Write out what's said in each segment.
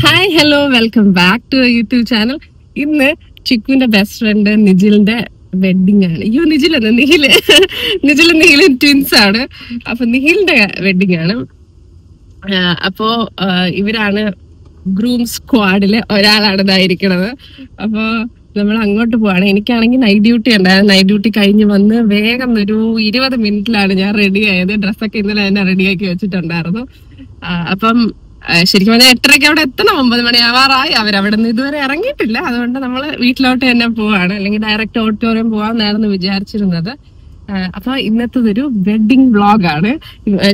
Hi hello welcome back to YouTube channel. ഇന്ന് ചിക്കുവിന്റെ best friend നിജിലിന്റെ വെഡിങ് ആണ്. അയ്യോ നിജിലെന്ന് നിജിലും നിഖിലും ട്വിൻസ് ആണ്. അപ്പൊ നിഖിലിന്റെ വെഡിങ് ആണ്. അപ്പോ ഇവരാണ് ഗ്രൂം സ്ക്വാഡിലെ ഒരാളാണ് ഇതായിരിക്കണത്. അപ്പോ നമ്മൾ അങ്ങോട്ട് പോവാണ്. എനിക്കാണെങ്കിൽ നൈറ്റ് ഡ്യൂട്ടി ഉണ്ടായിരുന്നു. നൈറ്റ് ഡ്യൂട്ടി കഴിഞ്ഞ് വന്ന് വേഗം ഒരു 20 മിനിറ്റിലാണ് ഞാൻ റെഡി ആയത്. ഡ്രസ്സൊക്കെ ഇന്നലെ തന്നെ റെഡിയാക്കി വെച്ചിട്ടുണ്ടായിരുന്നു. അപ്പം ശരിക്കും പറഞ്ഞാൽ 8:30 അവിടെ എത്തണം. 9 മണിയാവാറായി. അവരവിടെ നിന്ന് ഇതുവരെ ഇറങ്ങിയിട്ടില്ല. അതുകൊണ്ട് നമ്മൾ വീട്ടിലോട്ട് തന്നെ പോവാണ്. അല്ലെങ്കിൽ ഡയറക്റ്റ് ഓഡിറ്റോറിയം പോവാന്നായിരുന്നു വിചാരിച്ചിരുന്നത്. അപ്പൊ ഇന്നത്തതൊരു വെഡിങ് വ്ളോഗാണ്.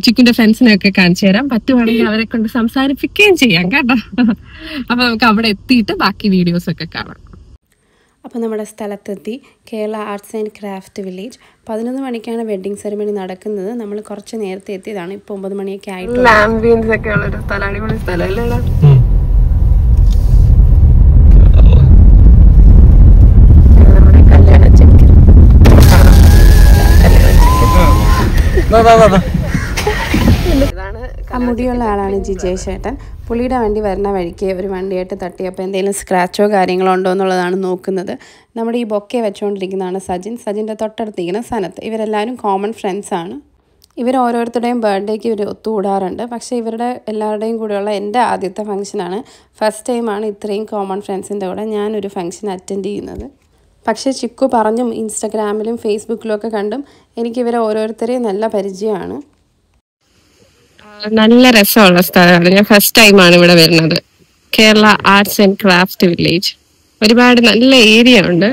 ചിക്കുന്റെ ഫ്രണ്ട്സിനെയൊക്കെ കാണിച്ചു തരാം. പറ്റുവാണെങ്കിൽ അവരെ കൊണ്ട് സംസാരിപ്പിക്കുകയും ചെയ്യാം കേട്ടോ. അപ്പൊ നമുക്ക് അവിടെ എത്തിയിട്ട് ബാക്കി വീഡിയോസ് ഒക്കെ കാണാം. അപ്പോൾ നമ്മുടെ സ്ഥലത്തെത്തി. Kerala arts and craft village. 11 മണിക്കാണ് വെഡ്ഡിങ് സെറിമണി നടക്കുന്നത്. നമ്മൾ കുറച്ച് നേരത്തെ എത്തിയതാണ്. ഇപ്പോൾ 9 മണിയൊക്കെ ആയിട്ട്. ആംബിയൻസ് ഒക്കെ ഉള്ളൊരു സ്ഥലം, അടിപൊളി സ്ഥലമല്ലേ. മുടിയുള്ള ആളാണ് ജിജയ് ചേട്ടൻ. പുള്ളിയുടെ വണ്ടി വരുന്ന വഴിക്ക് ഒരു വണ്ടിയായിട്ട് തട്ടി. അപ്പോൾ എന്തെങ്കിലും സ്ക്രാച്ചോ കാര്യങ്ങളോ ഉണ്ടോ എന്നുള്ളതാണ് നോക്കുന്നത്. നമ്മുടെ ഈ ബൊക്കെ വെച്ചുകൊണ്ടിരിക്കുന്നതാണ് സജിൻ്റെ തൊട്ടടുത്തിരിക്കുന്ന സനത്ത്. ഇവരെല്ലാവരും കോമൺ ഫ്രണ്ട്സാണ്. ഇവർ ഓരോരുത്തരുടെയും ബർത്ത്ഡേക്ക് ഇവർ ഒത്തുകൂടാറുണ്ട്. പക്ഷേ ഇവരുടെ എല്ലാവരുടെയും കൂടെയുള്ള എൻ്റെ ആദ്യത്തെ ഫംഗ്ഷനാണ്. ഫസ്റ്റ് ടൈമാണ് ഇത്രയും കോമൺ ഫ്രണ്ട്സിൻ്റെ കൂടെ ഞാനൊരു ഫംഗ്ഷൻ അറ്റൻഡ് ചെയ്യുന്നത്. പക്ഷേ ചിക്കു പറഞ്ഞും ഇൻസ്റ്റഗ്രാമിലും ഫേസ്ബുക്കിലും ഒക്കെ കണ്ടും എനിക്കിവരെ ഓരോരുത്തരെയും നല്ല പരിചയമാണ്. നല്ല രസമുള്ള സ്ഥലമാണ്. ഞാൻ ഫസ്റ്റ് ടൈമാണ് ഇവിടെ വരുന്നത്. Kerala arts and craft village. ഒരുപാട് നല്ല ഏരിയ ഉണ്ട്.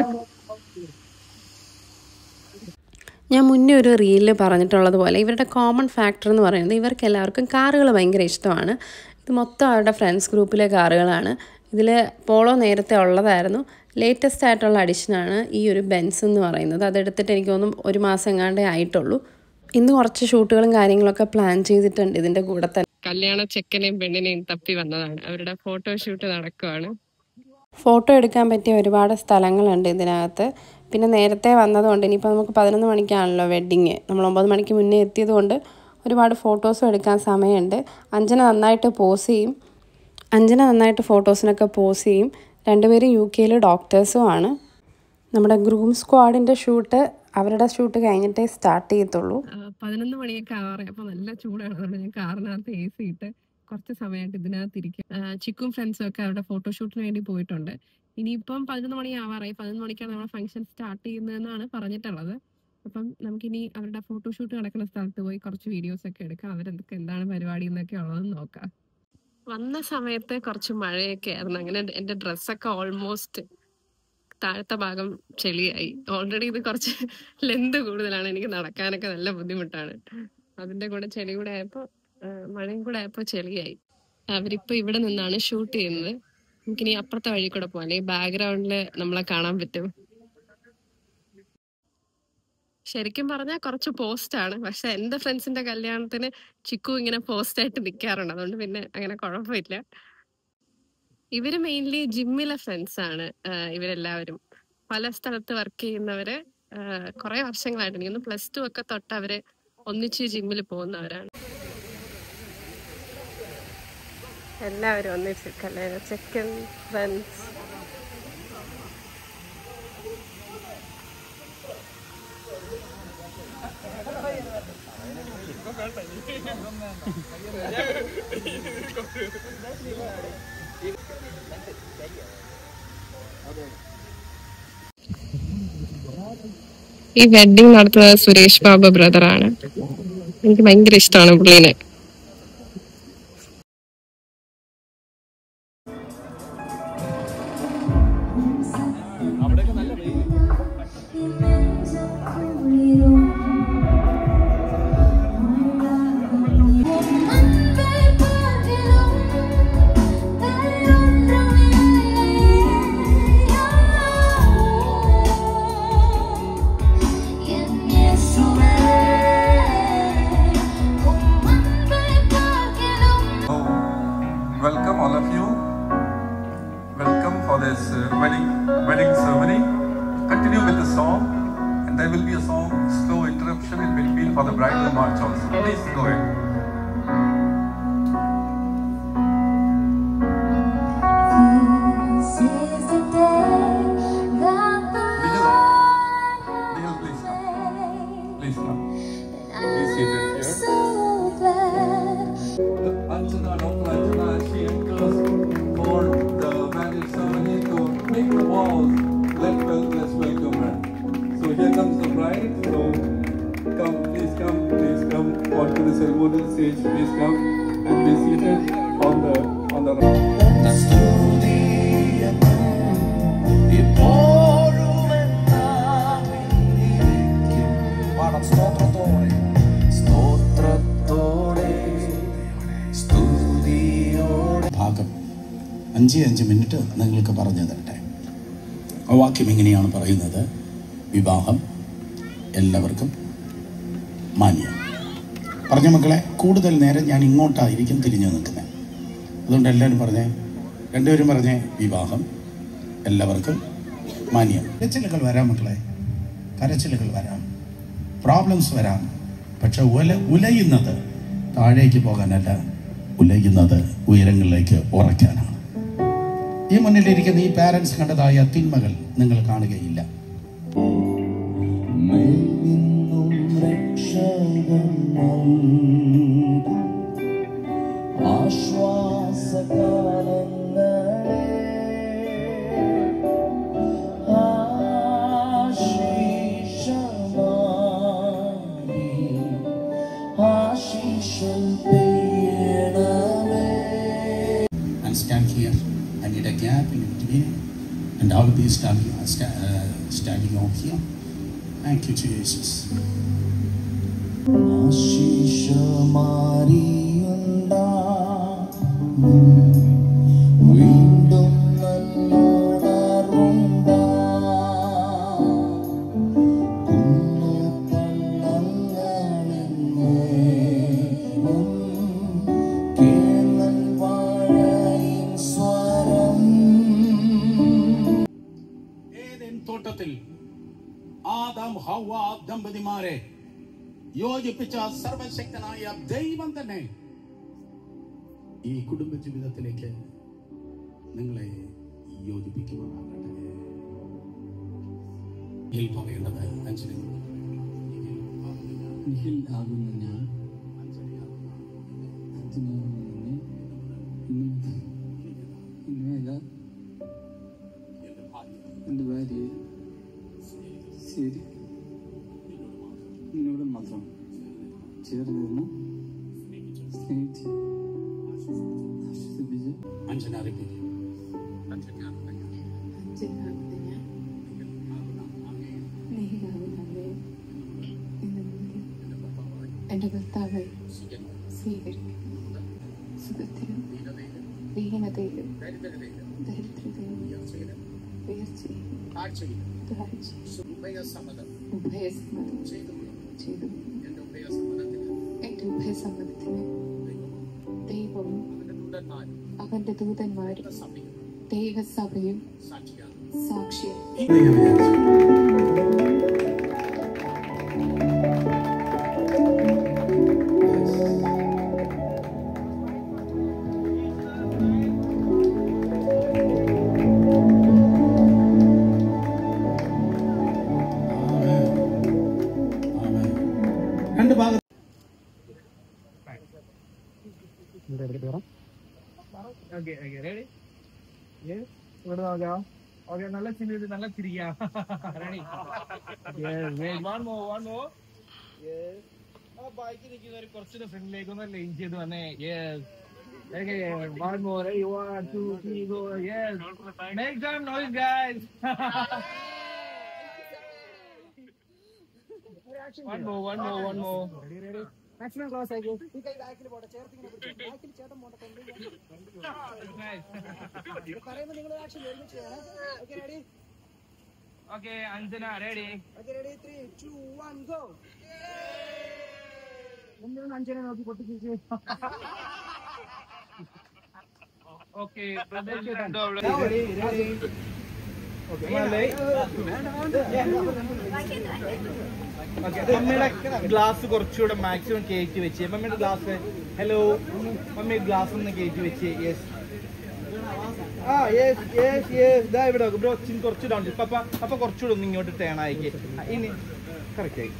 ഞാൻ മുന്നേ ഒരു റീലിൽ പറഞ്ഞിട്ടുള്ളതുപോലെ ഇവരുടെ കോമൺ ഫാക്ടർ എന്ന് പറയുന്നത് ഇവർക്ക് എല്ലാവർക്കും കാറുകൾ ഭയങ്കര ഇഷ്ടമാണ്. ഇത് മൊത്തം അവരുടെ ഫ്രണ്ട്സ് ഗ്രൂപ്പിലെ കാറുകളാണ്. ഇതിൽ പോളോ നേരത്തെ ഉള്ളതായിരുന്നു. ലേറ്റസ്റ്റ് ആയിട്ടുള്ള അഡിഷനാണ് ഈ ഒരു ബെൻസ് എന്ന് പറയുന്നത്. അതെടുത്തിട്ട് എനിക്ക് തോന്നുന്നു 1 മാസം എങ്ങാണ്ടേ ആയിട്ടുള്ളൂ. ഇന്ന് കുറച്ച് ഷൂട്ടുകളും കാര്യങ്ങളൊക്കെ പ്ലാൻ ചെയ്തിട്ടുണ്ട് ഇതിൻ്റെ കൂടെ തന്നെ. കല്യാണ ചെക്കനെയും പെണ്ണിനെയും തപ്പി വന്നതാണ്. അവരുടെ ഫോട്ടോഷൂട്ട് നടക്കുവാണ്. ഫോട്ടോ എടുക്കാൻ പറ്റിയ ഒരുപാട് സ്ഥലങ്ങളുണ്ട് ഇതിനകത്ത്. പിന്നെ നേരത്തെ വന്നതുകൊണ്ട് ഇനിയിപ്പോൾ നമുക്ക് 11 മണിക്കാണല്ലോ വെഡ്ഡിങ്. നമ്മൾ 9 മണിക്ക് മുന്നേ എത്തിയതുകൊണ്ട് ഒരുപാട് ഫോട്ടോസും എടുക്കാൻ സമയമുണ്ട്. അഞ്ജന നന്നായിട്ട് ഫോട്ടോസിനൊക്കെ പോസ് ചെയ്യും. രണ്ടുപേരും UK ഡോക്ടേഴ്സുമാണ്. നമ്മുടെ ഗ്രൂം സ്ക്വാഡിൻ്റെ ഷൂട്ട് അവരുടെ ഷൂട്ട് കഴിഞ്ഞിട്ടേ സ്റ്റാർട്ട് ചെയ്യത്തുള്ളൂ. 11 മണിയൊക്കെ ആവാറായി. അപ്പോൾ നല്ല ചൂടാണ്. അതുകൊണ്ട് ഞാൻ കാറിനകത്ത് AC ഇട്ട് കുറച്ച് സമയമായിട്ട് ഇതിനകത്ത് ഇരിക്കും. ചിക്കും ഫ്രണ്ട്സും ഒക്കെ അവരുടെ ഫോട്ടോഷൂട്ടിന് വേണ്ടി പോയിട്ടുണ്ട്. ഇനിയിപ്പം 11 മണി ആവാറായി. 11 മണിക്കാണ് നമ്മുടെ ഫംഗ്ഷൻ സ്റ്റാർട്ട് ചെയ്യുന്നതെന്നാണ് പറഞ്ഞിട്ടുള്ളത്. അപ്പം നമുക്കിനി അവരുടെ ഫോട്ടോഷൂട്ട് നടക്കുന്ന സ്ഥലത്ത് പോയി കുറച്ച് വീഡിയോസ് ഒക്കെ എടുക്കാം. എന്താണ് പരിപാടി എന്നൊക്കെ ഉള്ളതെന്ന് നോക്കാം. വന്ന സമയത്ത് കുറച്ച് മഴയൊക്കെ ആയിരുന്നു. അങ്ങനെ എൻ്റെ ഡ്രസ്സൊക്കെ ഓൾമോസ്റ്റ് താഴത്തെ ഭാഗം ചെളിയായി. ഓൾറെഡി ഇത് കുറച്ച് ലെന്ത് കൂടുതലാണ്. എനിക്ക് നടക്കാനൊക്കെ നല്ല ബുദ്ധിമുട്ടാണ്. അതിൻ്റെ കൂടെ ചെളി കൂടെ ആയപ്പോൾ മഴയും കൂടെ ആയപ്പോൾ ചെളിയായി. അവരിപ്പോൾ ഇവിടെ നിന്നാണ് ഷൂട്ട് ചെയ്യുന്നത്. നമുക്കിനി അപ്പുറത്തെ വഴി കൂടെ പോകാം. അല്ലെങ്കിൽ ബാക്ക്ഗ്രൗണ്ടിൽ നമ്മളെ കാണാൻ പറ്റും. ശരിക്കും പറഞ്ഞാൽ കുറച്ച് പോസ്റ്റാണ്. പക്ഷെ എൻ്റെ ഫ്രണ്ട്സിൻ്റെ കല്യാണത്തിന് ചിക്കു ഇങ്ങനെ പോസ്റ്റായിട്ട് നിൽക്കാറുണ്ട്. അതുകൊണ്ട് പിന്നെ അങ്ങനെ കുഴപ്പമില്ല. ഇവര് മെയിൻലി ജിമ്മിലെ ഫ്രണ്ട്സാണ്. ഇവരെല്ലാവരും പല സ്ഥലത്ത് വർക്ക് ചെയ്യുന്നവര്. കുറെ വർഷങ്ങളായിട്ട് എനിക്ക് +2 ഒക്കെ തൊട്ട് അവര് ഒന്നിച്ച് ജിമ്മിൽ പോകുന്നവരാണ്. എല്ലാവരും ഒന്നിച്ച് കല്യാണം ചെക്കൻ ഫ്രണ്ട്സ്. ഈ വെഡിങ് നടത്തുന്നത് സുരേഷ് ബാബു ബ്രദറാണ്. എനിക്ക് ഭയങ്കര ഇഷ്ടമാണ് പുള്ളീനെ. Welcome all of you. Welcome for this wedding ceremony. Continue with the song, and there will be a song slow interruption in between for the bridal march also. Please go ahead. ceremonial stage, please come and be seated on the ഭാഗം 5 minute നിങ്ങൾക്ക് പറഞ്ഞു തരട്ടെ. ആ വാക്യം ഇങ്ങനെയാണ് പറയുന്നത്: വിവാഹം എല്ലാവർക്കും മാന്യം. പറഞ്ഞ മക്കളെ, കൂടുതൽ നേരം ഞാൻ ഇങ്ങോട്ടായിരിക്കും തിരിഞ്ഞു നിൽക്കുന്നത്. അതുകൊണ്ട് എല്ലാവരും പറഞ്ഞേ, രണ്ടുപേരും പറഞ്ഞേ, വിവാഹം എല്ലാവർക്കും മാന്യം. കരച്ചിലുകൾ വരാം മക്കളെ, കരച്ചിലുകൾ വരാം, പ്രോബ്ലംസ് വരാം. പക്ഷെ ഉലയുന്നത് താഴേക്ക് പോകാനല്ല, ഉലയുന്നത് ഉയരങ്ങളിലേക്ക് ഉറയ്ക്കാനാണ്. ഈ മുന്നിലിരിക്കുന്ന ഈ പാരൻസ് കണ്ടതായ തിന്മകൾ നിങ്ങൾ കാണുകയില്ല. And stand here. I need a gap in between, and I will be standing over here. Thank you, Jesus. തോട്ടത്തിൽ ആദാം ഹവ്വ ദമ്പതിമാരെ യോജിപ്പിച്ച സർവശക്തനായ ദൈവം തന്നെ ഈ കുടുംബ ജീവിതത്തിലേക്ക് നിങ്ങളെ യോജിപ്പിക്കുവാനാകട്ടെ. ഇതിൽ പറയേണ്ടത് നിഖിൽ ആകുന്ന ഞാൻ ഇന്നേല എൻ്റെ ഭാര്യയെ ശരി നിന്നോട് മാത്രം ചേർന്ന് നിന്ന് സ്നേഹിച്ച് ആശ്വസിപ്പിച്ച് എന്റെ ഭർത്താവ് സ്വീകരിക്കും. സുഖത്തിലും ദീനതയിലും ദരിദ്രതയിലും ഉയർച്ചയിലും ഉഭയസമ്മതം ചെയ്തു. എന്റെ ഉഭയസമ്മതത്തിന് ദൈവവും അവന്റെ ദൂതന്മാരും ദൈവസഭയും സാക്ഷിയും. രണ്ട് ഭാഗം നല്ല ചിരി, നല്ല ചിരിക്കാം. ബൈക്ക് നിൽക്കുന്നവർ കുറച്ചുകൂടെ ഫ്രണ്ടിലേക്ക് ഒന്ന് ലൈൻ ചെയ്ത് വന്നേ. One more, ready? 1, 2, 3, go. Yes. Make some noise, guys. One more. Ready? Maximum close, I guess. Nice. Okay, Anjana, ready? Okay, ready? 3, 2, 1, go. Anjana, നോക്കി പൊട്ടിച്ചു. Okay, ready. മമ്മിയുടെ ഗ്ലാസ് കുറച്ചുകൂടെ മാക്സിമം കയറ്റി വെച്ച്. മമ്മിയുടെ ഗ്ലാസ്, ഹലോ മമ്മി, ഗ്ലാസ് ഒന്ന് കയറ്റി വെച്ച്. യെസ്, ഇതാ ഇവിടെ ബ്രോ, കുറച്ച് ഡൗൺ. പപ്പ കുറച്ചുകൂടെ ഒന്ന് ഇങ്ങോട്ട് ടേണായിക്ക്. ഇനി കറക്റ്റ് ആയി.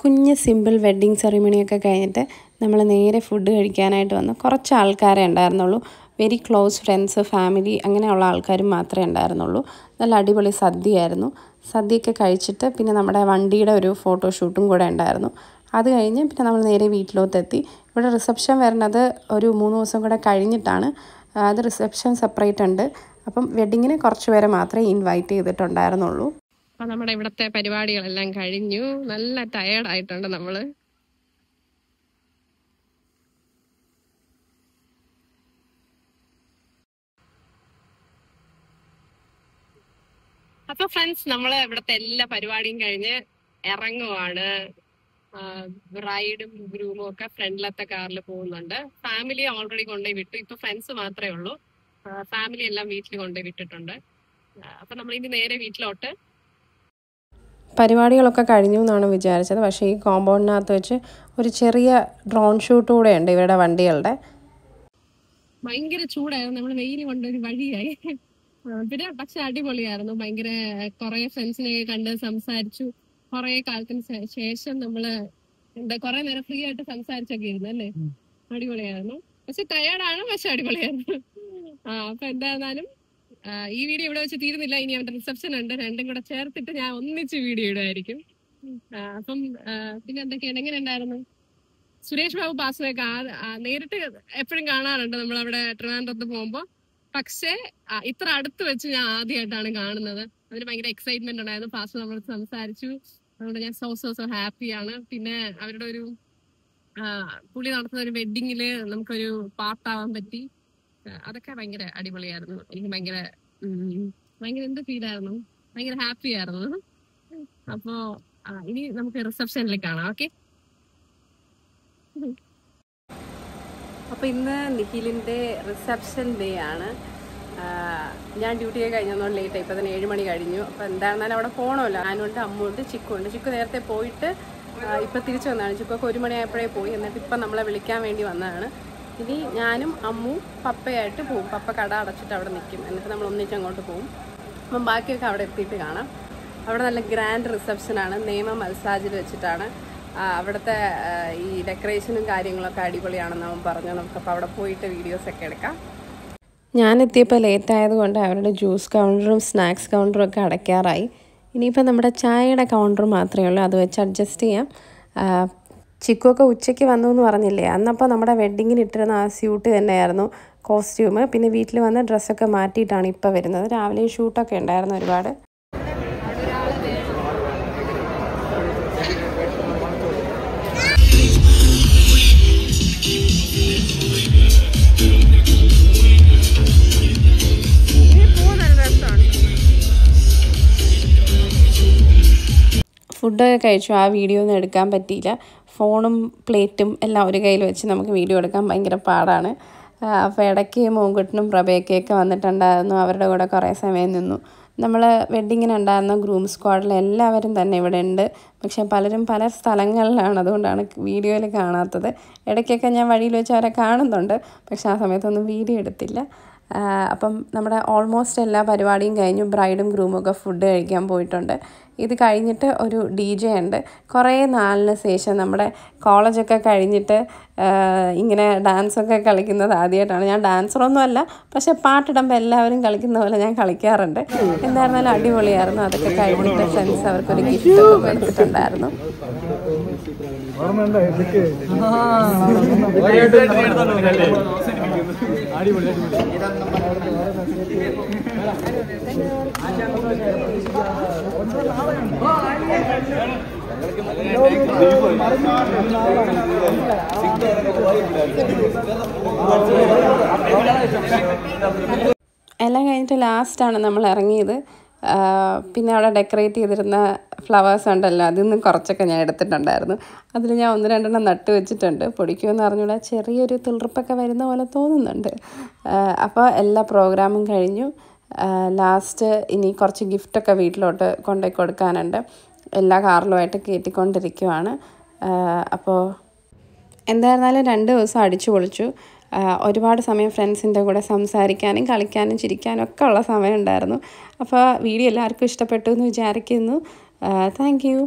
കുഞ്ഞ് സിമ്പിൾ വെഡ്ഡിങ് സെറിമണിയൊക്കെ കഴിഞ്ഞിട്ട് നമ്മൾ നേരെ ഫുഡ് കഴിക്കാനായിട്ട് വന്നു. കുറച്ച് ആൾക്കാരെ ഉണ്ടായിരുന്നുള്ളൂ. വെരി ക്ലോസ് ഫ്രണ്ട്സ്, ഫാമിലി അങ്ങനെയുള്ള ആൾക്കാരും മാത്രമേ ഉണ്ടായിരുന്നുള്ളൂ. നല്ല അടിപൊളി സദ്യയായിരുന്നു. സദ്യയൊക്കെ കഴിച്ചിട്ട് പിന്നെ നമ്മുടെ വണ്ടിയുടെ ഒരു ഫോട്ടോഷൂട്ടും കൂടെ ഉണ്ടായിരുന്നു. അത് കഴിഞ്ഞ് പിന്നെ നമ്മൾ നേരെ വീട്ടിലോട്ടെത്തി. ഇവിടെ റിസപ്ഷൻ വരുന്നത് ഒരു 3 ദിവസം കൂടെ കഴിഞ്ഞിട്ടാണ്. അത് റിസപ്ഷൻ സെപ്പറേറ്റ് ഉണ്ട്. അപ്പം വെഡ്ഡിങ്ങിന് കുറച്ച് പേരെ മാത്രമേ ഇൻവൈറ്റ് ചെയ്തിട്ടുണ്ടായിരുന്നുള്ളൂ. അപ്പം നമ്മുടെ ഇവിടുത്തെ പരിപാടികളെല്ലാം കഴിഞ്ഞു. നല്ല ടയേർഡായിട്ടുണ്ട് നമ്മൾ. അപ്പൊ ഫ്രണ്ട്സ്, നമ്മള് ഇവിടുത്തെ എല്ലാ പരിപാടിയും കഴിഞ്ഞ് ഇറങ്ങുവാണ്. ബ്രൈഡും ഗ്രൂമും ഒക്കെ ഫ്രണ്ടിലത്തെ കാറിൽ പോകുന്നുണ്ട്. ഫാമിലി ഓൾറെഡി കൊണ്ടുപോയി വിട്ടു. ഇപ്പൊ ഫ്രണ്ട്സ് മാത്രമേ ഉള്ളൂ. ഫാമിലി എല്ലാം വീട്ടിൽ കൊണ്ടുപോയി വിട്ടിട്ടുണ്ട്. അപ്പൊ നമ്മൾ ഇനി നേരെ വീട്ടിലോട്ട്. പരിപാടികളൊക്കെ കഴിഞ്ഞു എന്നാണ് വിചാരിച്ചത്. പക്ഷേ ഈ കോമ്പൗണ്ടിനകത്ത് വെച്ച് ഒരു ചെറിയ ഡ്രോൺ ഷൂട്ട് കൂടെ ഉണ്ട് ഇവരുടെ വണ്ടികളുടെ. ഭയങ്കര ചൂടായിരുന്നു. നമ്മൾ വെയിൽ കൊണ്ടൊരു വഴിയായി. പിന്നെ പക്ഷെ അടിപൊളിയായിരുന്നു. ഭയങ്കര കുറെ ഫ്രണ്ട്സിനെ കണ്ട് സംസാരിച്ചു. കുറെ കാലത്തിന് ശേഷം നമ്മള് കുറെ നേരം ഫ്രീ ആയിട്ട് സംസാരിച്ചൊക്കെ ഇരുന്നു അല്ലേ. അടിപൊളിയായിരുന്നു. പക്ഷെ ടയേർഡാണ്, പക്ഷെ അടിപൊളിയായിരുന്നു. അപ്പൊ എന്തായിരുന്നാലും ഈ വീഡിയോ ഇവിടെ വെച്ച് തീരുന്നില്ല. ഇനി അവന്റെ റിസപ്ഷൻ ഉണ്ട്. രണ്ടും കൂടെ ചേർത്തിട്ട് ഞാൻ ഒന്നിച്ച് വീഡിയോ ഇടുമായിരിക്കും. അപ്പം പിന്നെ എന്തൊക്കെയാണ്, എങ്ങനെ ഉണ്ടായിരുന്നു? സുരേഷ് ബാബു പാസുവൊക്കെ നേരിട്ട് എപ്പോഴും കാണാറുണ്ട് നമ്മളവിടെ ട്രിവാൻഡ്രത്ത് പോകുമ്പോ. പക്ഷേ ഇത്ര അടുത്ത് വെച്ച് ഞാൻ ആദ്യമായിട്ടാണ് കാണുന്നത്. അതിന് ഭയങ്കര എക്സൈറ്റ്മെന്റ് ഉണ്ടായിരുന്നു. പാസ് നമ്മളോട് സംസാരിച്ചു. അതുകൊണ്ട് ഞാൻ സോ ഹാപ്പിയാണ്. പിന്നെ അവരുടെ ഒരു പുള്ളി നടത്തുന്ന ഒരു വെഡിങ്ങില് നമുക്കൊരു പാർട്ടാവാൻ പറ്റി. അതൊക്കെ ഭയങ്കര അടിപൊളിയായിരുന്നു. എനിക്ക് ഭയങ്കര എന്ത് ഫീലായിരുന്നു, ഭയങ്കര ഹാപ്പി ആയിരുന്നു. അപ്പോ ഇനി നമുക്ക് റിസപ്ഷനിൽ കാണാം. ഓക്കെ. അപ്പോൾ ഇന്ന് നിഖിലിൻ്റെ റിസപ്ഷൻ ഡേ ആണ്. ഞാൻ ഡ്യൂട്ടിയൊക്കെ കഴിഞ്ഞൊന്നും ലേറ്റായി. ഇപ്പോൾ തന്നെ 7 മണി കഴിഞ്ഞു. അപ്പോൾ എന്തായിരുന്നാലും അവിടെ പോകണമല്ലോ. ഞാനുണ്ട്, അമ്മുണ്ട്, ചിക്കുണ്ട്. ചിക്കു നേരത്തെ പോയിട്ട് ഇപ്പോൾ തിരിച്ചു വന്നതാണ്. ചിക്കൊക്കെ 1 മണിയായപ്പോഴേ പോയി. എന്നിട്ട് ഇപ്പം നമ്മളെ വിളിക്കാൻ വേണ്ടി വന്നതാണ്. ഇനി ഞാനും അമ്മു പപ്പയായിട്ട് പോകും. പപ്പ കട അടച്ചിട്ട് അവിടെ നിൽക്കും. എന്നിട്ട് നമ്മൾ ഒന്നിച്ച് അങ്ങോട്ട് പോകും. അപ്പം ബാക്കിയൊക്കെ അവിടെ എത്തിയിട്ട് കാണാം. അവിടെ നല്ല ഗ്രാൻഡ് റിസപ്ഷനാണ്. നേമ മൽസാജിൽ വെച്ചിട്ടാണ്. അവിടുത്തെ ഈ ഡെക്കറേഷനും കാര്യങ്ങളൊക്കെ അടിപൊളിയാണെന്ന് അവൻ പറഞ്ഞു. നമുക്കപ്പോൾ അവിടെ പോയിട്ട് വീഡിയോസൊക്കെ എടുക്കാം. ഞാനെത്തിയപ്പോൾ ലേറ്റ് ആയതുകൊണ്ട് അവരുടെ ജ്യൂസ് കൗണ്ടറും സ്നാക്സ് കൗണ്ടറും ഒക്കെ അടയ്ക്കാറായി. ഇനിയിപ്പോൾ നമ്മുടെ ചായയുടെ കൗണ്ടർ മാത്രമേ ഉള്ളൂ. അത് വെച്ച് അഡ്ജസ്റ്റ് ചെയ്യാം. ചിക്കുവൊക്കെ ഉച്ചയ്ക്ക് വന്നു എന്ന് പറഞ്ഞില്ലേ, അന്നപ്പോൾ നമ്മുടെ വെഡ്ഡിങ്ങിന് ഇട്ടിരുന്ന ആ സ്യൂട്ട് തന്നെയായിരുന്നു കോസ്റ്റ്യൂം. പിന്നെ വീട്ടിൽ വന്ന് ഡ്രസ്സൊക്കെ മാറ്റിയിട്ടാണ് ഇപ്പോൾ വരുന്നത്. രാവിലെ ഷൂട്ടൊക്കെ ഉണ്ടായിരുന്നു ഒരുപാട്. ഫുഡൊക്കെ കഴിച്ചു. ആ വീഡിയോ ഒന്നും എടുക്കാൻ പറ്റിയില്ല. ഫോണും പ്ലേറ്റും എല്ലാം ഒരു കയ്യിൽ വെച്ച് നമുക്ക് വീഡിയോ എടുക്കാൻ ഭയങ്കര പാടാണ്. അപ്പോൾ ഇടയ്ക്ക് മോങ്കുട്ടനും പ്രഭയൊക്കെ വന്നിട്ടുണ്ടായിരുന്നു. അവരുടെ കൂടെ കുറേ സമയം നിന്നു. നമ്മൾ വെഡ്ഡിങ്ങിനുണ്ടായിരുന്ന ഗ്രൂം സ്ക്വാഡിൽ എല്ലാവരും തന്നെ ഇവിടെ ഉണ്ട്. പക്ഷേ പലരും പല സ്ഥലങ്ങളിലാണ്. അതുകൊണ്ടാണ് വീഡിയോയിൽ കാണാത്തത്. ഇടയ്ക്കൊക്കെ ഞാൻ വഴിയിൽ വെച്ച് അവരെ കാണുന്നുണ്ട്. പക്ഷേ ആ സമയത്തൊന്നും വീഡിയോ എടുത്തില്ല. അപ്പം നമ്മുടെ ഓൾമോസ്റ്റ് എല്ലാ പരിപാടിയും കഴിഞ്ഞു. ബ്രൈഡും ഗ്രൂമും ഒക്കെ ഫുഡ് കഴിക്കാൻ പോയിട്ടുണ്ട്. ഇത് കഴിഞ്ഞിട്ട് ഒരു DJ ഉണ്ട്. കുറേ നാളിന് ശേഷം നമ്മുടെ കോളേജൊക്കെ കഴിഞ്ഞിട്ട് ഇങ്ങനെ ഡാൻസൊക്കെ കളിക്കുന്നത് ആദ്യമായിട്ടാണ്. ഞാൻ ഡാൻസറൊന്നും അല്ല, പക്ഷേ പാട്ടിടുമ്പോൾ എല്ലാവരും കളിക്കുന്ന പോലെ ഞാൻ കളിക്കാറുണ്ട്. എന്തായിരുന്നാലും അടിപൊളിയായിരുന്നു. അതൊക്കെ കഴിഞ്ഞിട്ട് ഫ്രണ്ട്സ് അവർക്കൊരു ഗിഫ്റ്റൊക്കെ കൊടുത്തിട്ടുണ്ടായിരുന്നു. എല്ലാം കഴിഞ്ഞിട്ട് ലാസ്റ്റാണ് നമ്മൾ ഇറങ്ങിയത്. പിന്നെ അവിടെ ഡെക്കറേറ്റ് ചെയ്തിരുന്ന ഫ്ലവേഴ്സ് ഉണ്ടല്ലോ, അതിൽ നിന്ന് കുറച്ചൊക്കെ ഞാൻ എടുത്തിട്ടുണ്ടായിരുന്നു. അതിൽ ഞാൻ 1-2 നട്ട് വെച്ചിട്ടുണ്ട്. പൊടിക്കുമെന്ന് അറിഞ്ഞൂടാ, ചെറിയൊരു തുളിർപ്പൊക്കെ വരുന്ന പോലെ തോന്നുന്നുണ്ട്. അപ്പോൾ എല്ലാ പ്രോഗ്രാമും കഴിഞ്ഞു. ലാസ്റ്റ് ഇനി കുറച്ച് ഗിഫ്റ്റൊക്കെ വീട്ടിലോട്ട് കൊണ്ടുപോയി കൊടുക്കാനുണ്ട്. എല്ലാ കാറിലുമായിട്ട് കയറ്റിക്കൊണ്ടിരിക്കുവാണ്. അപ്പോൾ എന്തായിരുന്നാലും 2 ദിവസം അടിച്ചു പൊളിച്ചു. ഒരുപാട് സമയം ഫ്രണ്ട്സിൻ്റെ കൂടെ സംസാരിക്കാനും കളിക്കാനും ചിരിക്കാനും ഒക്കെ ഉള്ള സമയം ഉണ്ടായിരുന്നു. അപ്പോൾ വീഡിയോ എല്ലാവർക്കും ഇഷ്ടപ്പെട്ടു എന്ന് വിചാരിക്കുന്നു. Thank you.